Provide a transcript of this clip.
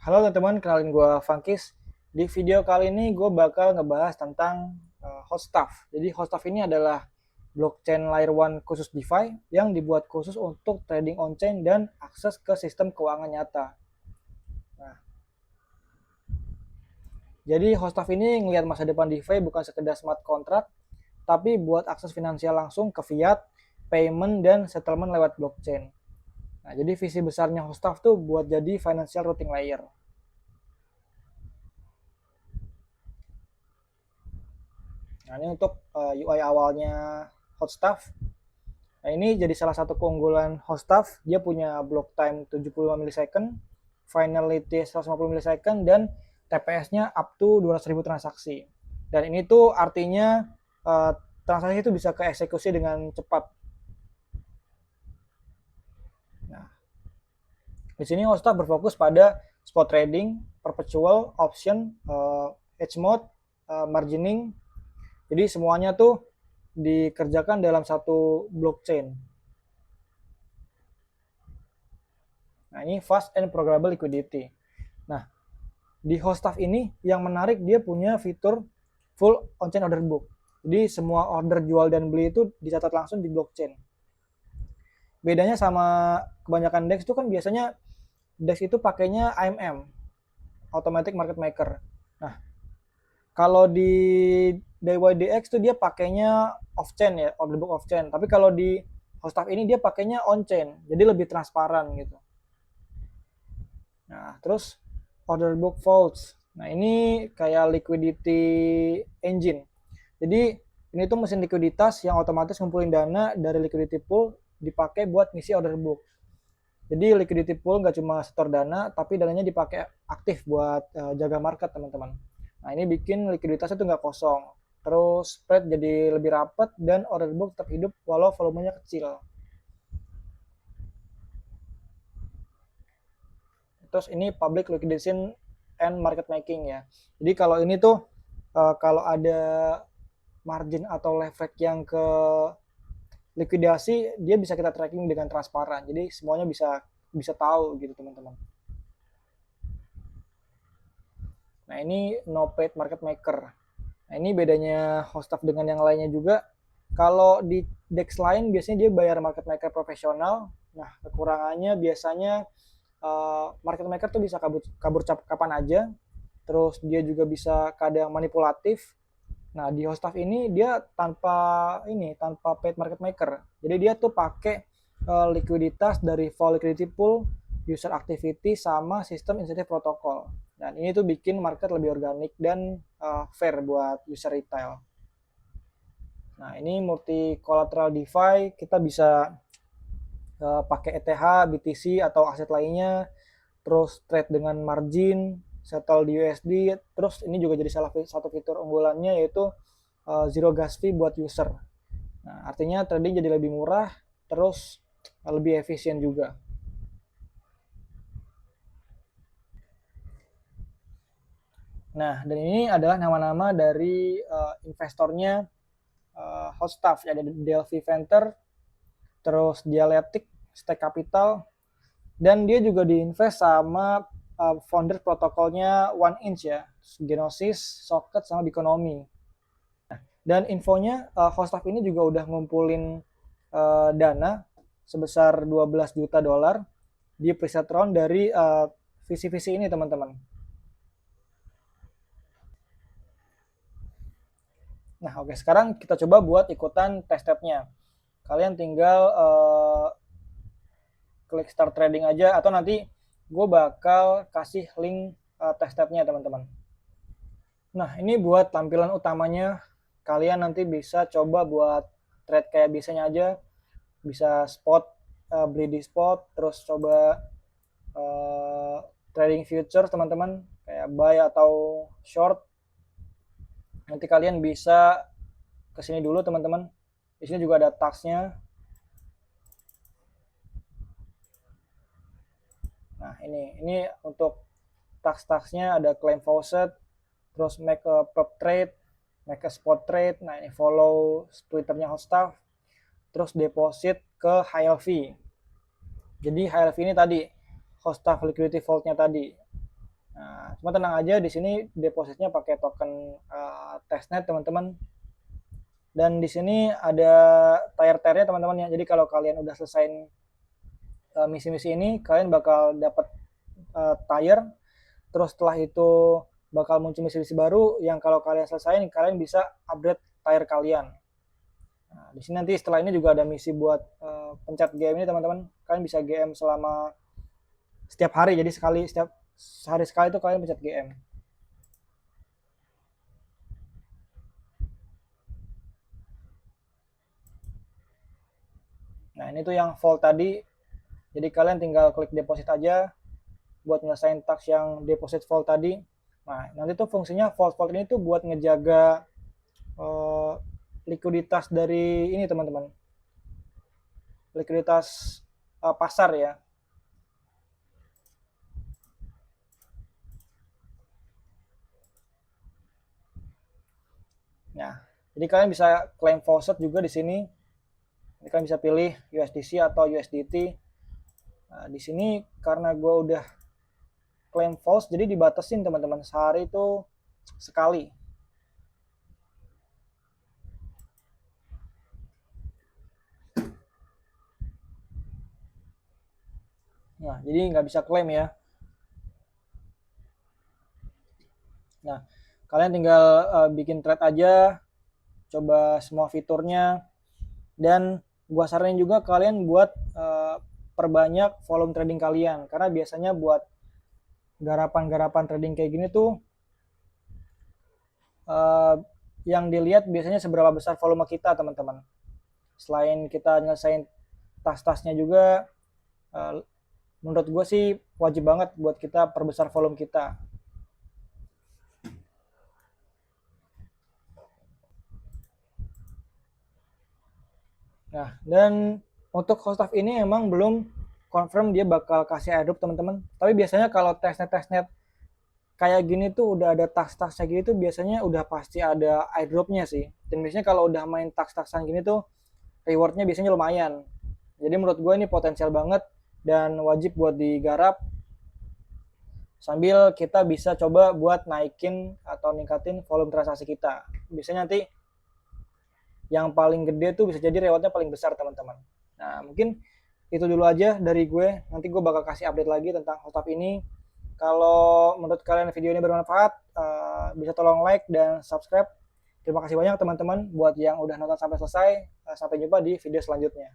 Halo teman-teman, kenalin gue Funkis. Di video kali ini gue bakal ngebahas tentang Hotstaff. Jadi Hotstaff ini adalah blockchain layer 1 khusus DeFi yang dibuat khusus untuk trading on-chain dan akses ke sistem keuangan nyata. Nah, jadi Hotstaff ini ngelihat masa depan DeFi bukan sekedar smart contract, tapi buat akses finansial langsung ke fiat, payment, dan settlement lewat blockchain. Nah, jadi visi besarnya Hotstaff tuh buat jadi financial routing layer. Nah, ini untuk UI awalnya Hotstaff. Nah, ini jadi salah satu keunggulan Hotstaff. Dia punya block time 75 millisecond, finality 150 millisecond, dan TPS-nya up to 200.000 transaksi. Dan ini tuh artinya transaksi itu bisa keeksekusi dengan cepat. Nah, di sini Hotstaff berfokus pada spot trading, perpetual, option, hedge mode, margining. Jadi semuanya tuh dikerjakan dalam satu blockchain. Nah, ini fast and programmable liquidity. Nah, di Hotstaff ini yang menarik dia punya fitur full on-chain order book. Jadi semua order jual dan beli itu dicatat langsung di blockchain. Bedanya sama kebanyakan DEX itu kan biasanya DEX itu pakainya AMM, Automatic Market Maker. Nah, kalau di DYDX tuh dia pakainya off-chain ya, order book off-chain. Tapi kalau di Hotstaff ini dia pakainya on-chain, jadi lebih transparan gitu. Nah, terus order book vaults. Nah, ini kayak liquidity engine. Jadi, ini tuh mesin likuiditas yang otomatis ngumpulin dana dari liquidity pool dipakai buat ngisi order book. Jadi liquidity pool nggak cuma setor dana, tapi dananya dipakai aktif buat jaga market teman-teman. Nah, ini bikin likuiditasnya tuh nggak kosong. Terus spread jadi lebih rapat dan order book tetap hidup walau volumenya kecil. Terus ini public liquidation and market making ya. Jadi kalau ini tuh kalau ada margin atau leverage yang ke likuidasi, dia bisa kita tracking dengan transparan. Jadi semuanya bisa bisa tahu gitu teman-teman. Nah, ini no paid market maker. Nah, ini bedanya Hotstaff dengan yang lainnya juga. Kalau di DEX lain biasanya dia bayar market maker profesional. Nah, kekurangannya biasanya market maker tuh bisa kabur kapan aja. Terus dia juga bisa kadang manipulatif. Nah, di Hotstaff ini dia tanpa paid market maker. Jadi dia tuh pakai likuiditas dari vol liquidity pool, user activity sama sistem insentif protokol. Dan ini tuh bikin market lebih organik dan fair buat user retail. Nah, ini multi collateral DeFi, kita bisa pakai ETH, BTC atau aset lainnya, terus trade dengan margin, settle di USD, terus ini juga jadi salah satu fitur unggulannya yaitu zero gas fee buat user. Nah, artinya trading jadi lebih murah, terus lebih efisien juga. Nah, dan ini adalah nama-nama dari investornya Hotstaff. Ada Delphi Venture, terus Dialectic, Stack Capital, dan dia juga diinvest sama founder protokolnya One Inch ya, Genesis, Socket, sama Bikonomi. Dan infonya Hotstaff ini juga udah ngumpulin dana sebesar 12 juta dolar di preset round dari visi-visi ini teman-teman. Nah, oke, sekarang kita coba buat ikutan test step-nya. Kalian tinggal klik start trading aja, atau nanti gue bakal kasih link test step-nya teman-teman. Nah, ini buat tampilan utamanya. Kalian nanti bisa coba buat trade kayak biasanya aja. Bisa spot, beli di spot, terus coba trading future teman-teman, kayak buy atau short. Nanti kalian bisa kesini dulu teman-teman. Di sini juga ada tasknya. Nah, ini untuk task-tasknya ada claim faucet, terus make a prop trade, make a spot trade. Nah, ini follow Twitternya Hotstaff, terus deposit ke HLV. Jadi HLV ini tadi Hotstaff liquidity vault-nya tadi. Nah, cuma tenang aja, di sini depositnya pakai token testnet teman-teman. Dan di sini ada tier-tiernya teman-teman ya. Jadi kalau kalian udah selesai misi-misi ini, kalian bakal dapat tier. Terus setelah itu bakal muncul misi-misi baru yang kalau kalian selesaiin, kalian bisa upgrade tier kalian. Nah, di sini nanti setelah ini juga ada misi buat pencet GM ini teman-teman. Kalian bisa GM selama setiap hari. Jadi setiap sehari sekali itu kalian pencet GM. Nah, ini tuh yang vault tadi. Jadi kalian tinggal klik deposit aja buat nyelesain task yang deposit vault tadi. Nah, nanti tuh fungsinya vault ini tuh buat ngejaga likuiditas dari ini teman-teman. Likuiditas pasar ya. Nah, jadi kalian bisa claim faucet juga di sini. Jadi kalian bisa pilih USDC atau USDT. Nah, di sini karena gue udah claim false, jadi dibatasin teman-teman, sehari itu sekali. Nah, jadi nggak bisa klaim ya. Nah, kalian tinggal bikin trade aja, coba semua fiturnya, dan gua saranin juga kalian buat perbanyak volume trading kalian, karena biasanya buat garapan-garapan trading kayak gini tuh yang dilihat biasanya seberapa besar volume kita teman-teman. Selain kita nyelesain tas-tasnya juga, menurut gue sih wajib banget buat kita perbesar volume kita. Nah, dan untuk Hostaf ini emang belum confirm dia bakal kasih airdrop teman-teman. Tapi biasanya kalau testnet kayak gini tuh udah ada tax-taxnya gitu biasanya udah pasti ada airdropnya sih. Dan biasanya kalau udah main tax-taxan gini tuh rewardnya biasanya lumayan. Jadi menurut gue ini potensial banget dan wajib buat digarap. Sambil kita bisa coba buat naikin atau ningkatin volume transaksi kita. Biasanya nanti yang paling gede tuh bisa jadi rewardnya paling besar teman-teman. Nah mungkin itu dulu aja dari gue. Nanti gue bakal kasih update lagi tentang Hostaf ini. Kalau menurut kalian video ini bermanfaat, bisa tolong like dan subscribe. Terima kasih banyak teman-teman buat yang udah nonton sampai selesai. Sampai jumpa di video selanjutnya.